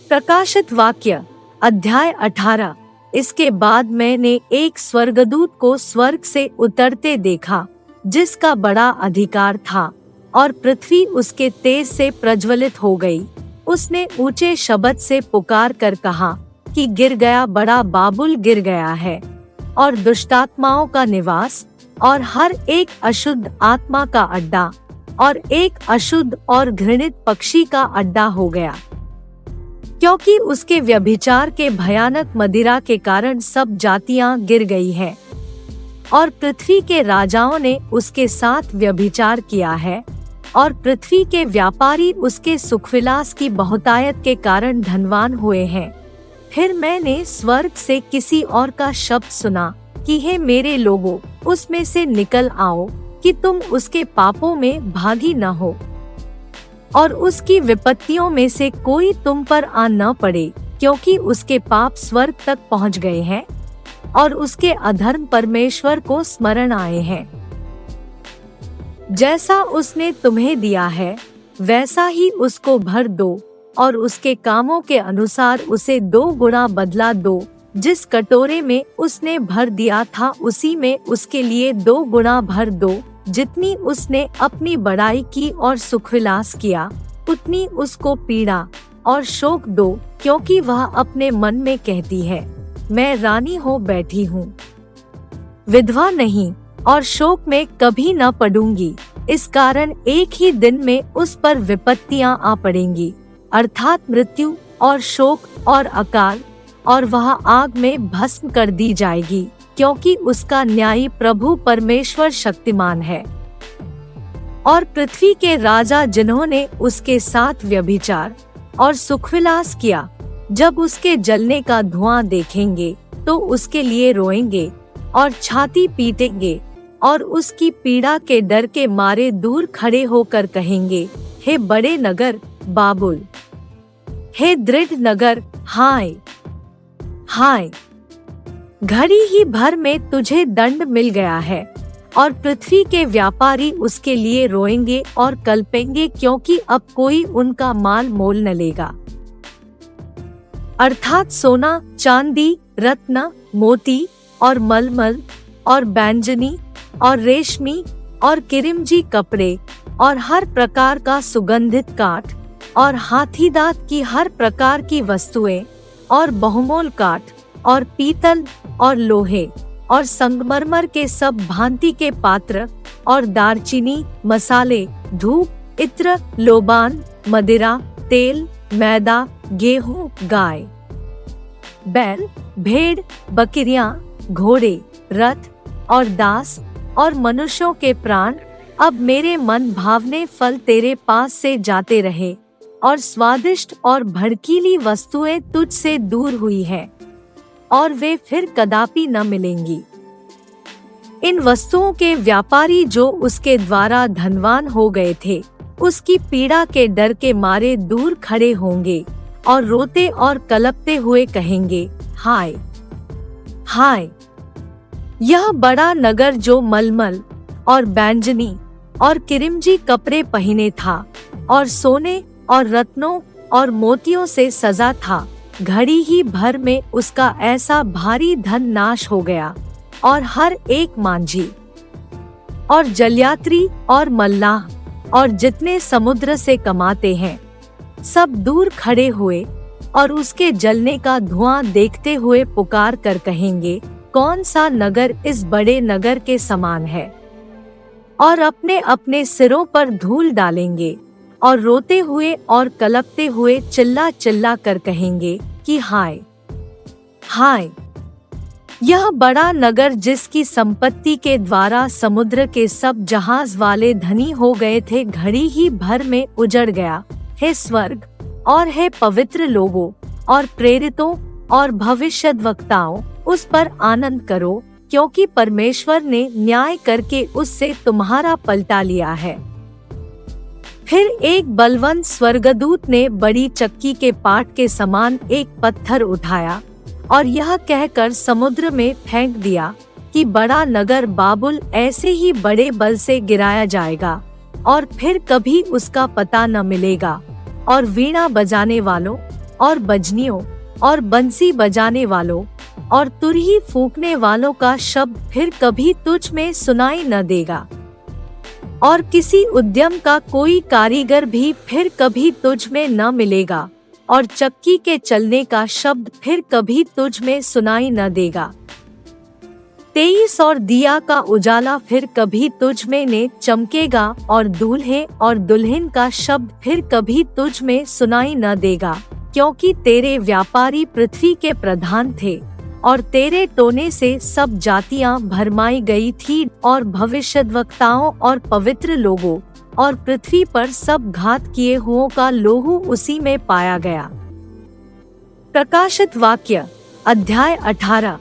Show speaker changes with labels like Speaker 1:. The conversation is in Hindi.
Speaker 1: प्रकाशित वाक्य अध्याय 18। इसके बाद मैंने एक स्वर्गदूत को स्वर्ग से उतरते देखा, जिसका बड़ा अधिकार था, और पृथ्वी उसके तेज से प्रज्वलित हो गई। उसने ऊंचे शब्द से पुकार कर कहा कि गिर गया, बड़ा बाबुल गिर गया है, और दुष्टात्माओं का निवास, और हर एक अशुद्ध आत्मा का अड्डा, और एक अशुद्ध और घृणित पक्षी का अड्डा हो गया, क्योंकि उसके व्यभिचार के भयानक मदिरा के कारण सब जातियां गिर गई हैं, और पृथ्वी के राजाओं ने उसके साथ व्यभिचार किया है, और पृथ्वी के व्यापारी उसके सुखविलास की बहुतायत के कारण धनवान हुए हैं। फिर मैंने स्वर्ग से किसी और का शब्द सुना कि हे मेरे लोगों, उसमें से निकल आओ कि तुम उसके पापों में भागी न हो, और उसकी विपत्तियों में से कोई तुम पर आ न पड़े, क्योंकि उसके पाप स्वर्ग तक पहुंच गए हैं, और उसके अधर्म परमेश्वर को स्मरण आए हैं। जैसा उसने तुम्हें दिया है वैसा ही उसको भर दो, और उसके कामों के अनुसार उसे 2 गुना बदला दो। जिस कटोरे में उसने भर दिया था उसी में उसके लिए 2 गुना भर दो। जितनी उसने अपनी बड़ाई की और सुखविलास किया, उतनी उसको पीड़ा और शोक दो, क्योंकि वह अपने मन में कहती है, मैं रानी हो बैठी हूँ, विधवा नहीं, और शोक में कभी न पड़ूंगी। इस कारण एक ही दिन में उस पर विपत्तियां आ पड़ेंगी, अर्थात मृत्यु और शोक और अकाल, और वह आग में भस्म कर दी जाएगी, क्योंकि उसका न्यायी प्रभु परमेश्वर शक्तिमान है। और पृथ्वी के राजा जिन्होंने उसके साथ व्यभिचार और सुखविलास किया, जब उसके जलने का धुआं देखेंगे तो उसके लिए रोएंगे और छाती पीटेंगे, और उसकी पीड़ा के डर के मारे दूर खड़े होकर कहेंगे, हे बड़े नगर बाबुल, हे दृढ़ नगर, हाय हाय, घड़ी ही भर में तुझे दंड मिल गया है। और पृथ्वी के व्यापारी उसके लिए रोएंगे और कल्पेंगे, क्योंकि अब कोई उनका माल मोल न लेगा, अर्थात सोना, चांदी, रत्न, मोती और मलमल और बैंजनी और रेशमी और किरिमजी कपड़े, और हर प्रकार का सुगंधित काठ, और हाथीदांत की हर प्रकार की वस्तुएं, और बहुमोल काठ, और पीतल और लोहे और संगमरमर के सब भांति के पात्र, और दारचीनी, मसाले, धूप, इत्र, लोबान, मदिरा, तेल, मैदा, गेहूं, गाय, बैल, भेड़, बकरियां, घोड़े, रथ और दास, और मनुष्यों के प्राण। अब मेरे मन भावने फल तेरे पास से जाते रहे, और स्वादिष्ट और भड़कीली वस्तुएं तुझ से दूर हुई हैं, और वे फिर कदापि न मिलेंगी। इन वस्तुओं के व्यापारी जो उसके द्वारा धनवान हो गए थे, उसकी पीड़ा के डर के मारे दूर खड़े होंगे, और रोते और कलपते हुए कहेंगे, हाय हाय, यह बड़ा नगर जो मलमल और बैंजनी और किरिमजी कपड़े पहने था, और सोने और रत्नों और मोतियों से सजा था, घड़ी ही भर में उसका ऐसा भारी धन नाश हो गया, और हर एक मांझी और जलयात्री और मल्लाह और जितने समुद्र से कमाते हैं, सब दूर खड़े हुए, और उसके जलने का धुआं देखते हुए पुकार कर कहेंगे, कौन सा नगर इस बड़े नगर के समान है, और अपने अपने सिरों पर धूल डालेंगे, और रोते हुए और कलपते हुए चिल्ला चिल्ला कर कहेंगे कि हाय हाय, यह बड़ा नगर जिसकी संपत्ति के द्वारा समुद्र के सब जहाज वाले धनी हो गए थे, घड़ी ही भर में उजड़ गया। हे स्वर्ग और हे पवित्र लोगों और प्रेरितों और भविष्यद्वक्ताओं, उस पर आनंद करो, क्योंकि परमेश्वर ने न्याय करके उससे तुम्हारा पलटा लिया है। फिर एक बलवंत स्वर्गदूत ने बड़ी चक्की के पाट के समान एक पत्थर उठाया, और यह कहकर समुद्र में फेंक दिया कि बड़ा नगर बाबुल ऐसे ही बड़े बल से गिराया जाएगा, और फिर कभी उसका पता न मिलेगा। और वीणा बजाने वालों और बजनियों और बंसी बजाने वालों और तुरही फूंकने वालों का शब्द फिर कभी तुझ में सुनाई न देगा, और किसी उद्यम का कोई कारीगर भी फिर कभी तुझ में न मिलेगा, और चक्की के चलने का शब्द फिर कभी तुझ में सुनाई न देगा। 23 और दिया का उजाला फिर कभी तुझ में ने चमकेगा, और दूल्हे और दुल्हन का शब्द फिर कभी तुझ में सुनाई न देगा, क्योंकि तेरे व्यापारी पृथ्वी के प्रधान थे, और तेरे टोने से सब जातियां भरमाई गई थी, और भविष्यद्वक्ताओं और पवित्र लोगों और पृथ्वी पर सब घात किए हुओं का लोहू उसी में पाया गया। प्रकाशित वाक्य अध्याय 18।